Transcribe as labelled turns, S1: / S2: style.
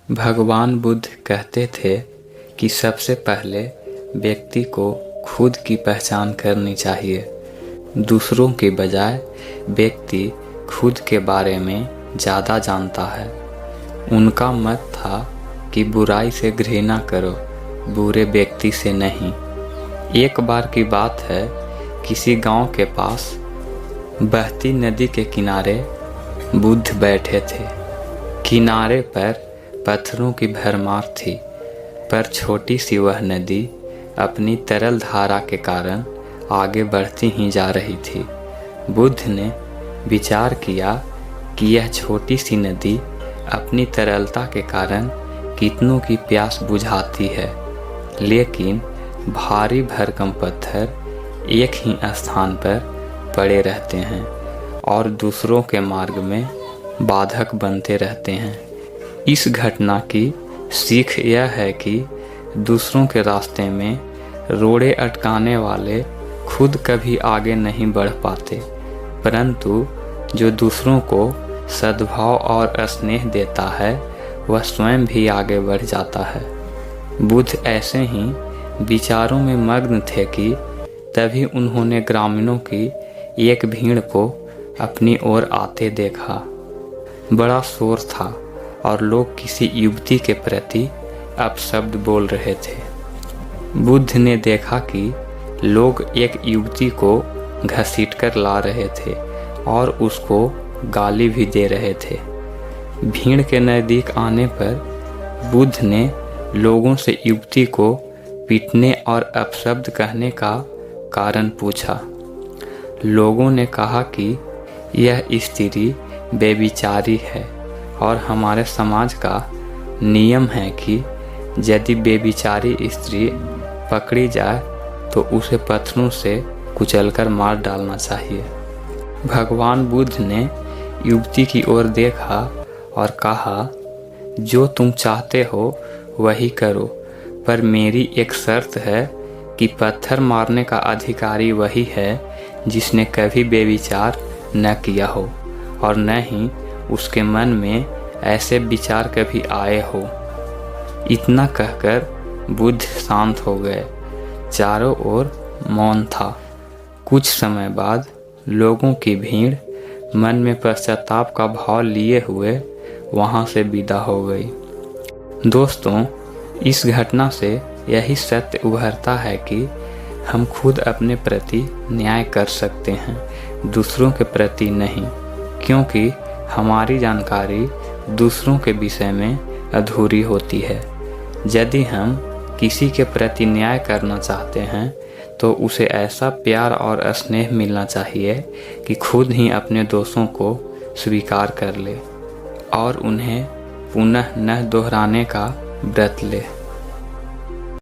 S1: भगवान बुद्ध कहते थे कि सबसे पहले व्यक्ति को खुद की पहचान करनी चाहिए। दूसरों के बजाय व्यक्ति खुद के बारे में ज़्यादा जानता है। उनका मत था कि बुराई से घृणा करो, बुरे व्यक्ति से नहीं। एक बार की बात है, किसी गांव के पास बहती नदी के किनारे बुद्ध बैठे थे। किनारे पर पत्थरों की भरमार थी, पर छोटी सी वह नदी अपनी तरल धारा के कारण आगे बढ़ती ही जा रही थी। बुद्ध ने विचार किया कि यह छोटी सी नदी अपनी तरलता के कारण कितनों की प्यास बुझाती है, लेकिन भारी भरकम पत्थर एक ही स्थान पर पड़े रहते हैं और दूसरों के मार्ग में बाधक बनते रहते हैं। इस घटना की सीख यह है कि दूसरों के रास्ते में रोड़े अटकाने वाले खुद कभी आगे नहीं बढ़ पाते, परंतु जो दूसरों को सद्भाव और स्नेह देता है वह स्वयं भी आगे बढ़ जाता है। बुद्ध ऐसे ही विचारों में मग्न थे कि तभी उन्होंने ग्रामीणों की एक भीड़ को अपनी ओर आते देखा। बड़ा शोर था और लोग किसी युवती के प्रति अपशब्द बोल रहे थे। बुद्ध ने देखा कि लोग एक युवती को घसीटकर ला रहे थे और उसको गाली भी दे रहे थे। भीड़ के नज़दीक आने पर बुद्ध ने लोगों से युवती को पीटने और अपशब्द कहने का कारण पूछा। लोगों ने कहा कि यह स्त्री बेविचारी है और हमारे समाज का नियम है कि यदि बेविचारी स्त्री पकड़ी जाए तो उसे पत्थरों से कुचलकर मार डालना चाहिए। भगवान बुद्ध ने युवती की ओर देखा और कहा, जो तुम चाहते हो वही करो, पर मेरी एक शर्त है कि पत्थर मारने का अधिकारी वही है जिसने कभी बेविचार न किया हो और न ही उसके मन में ऐसे विचार कभी आए हो। इतना कहकर बुद्ध शांत हो गए। चारों ओर मौन था। कुछ समय बाद लोगों की भीड़ मन में पश्चाताप का भाव लिए हुए वहां से विदा हो गई। दोस्तों, इस घटना से यही सत्य उभरता है कि हम खुद अपने प्रति न्याय कर सकते हैं, दूसरों के प्रति नहीं, क्योंकि हमारी जानकारी दूसरों के विषय में अधूरी होती है। यदि हम किसी के प्रति न्याय करना चाहते हैं तो उसे ऐसा प्यार और स्नेह मिलना चाहिए कि खुद ही अपने दोषों को स्वीकार कर ले और उन्हें पुनः न दोहराने का व्रत ले।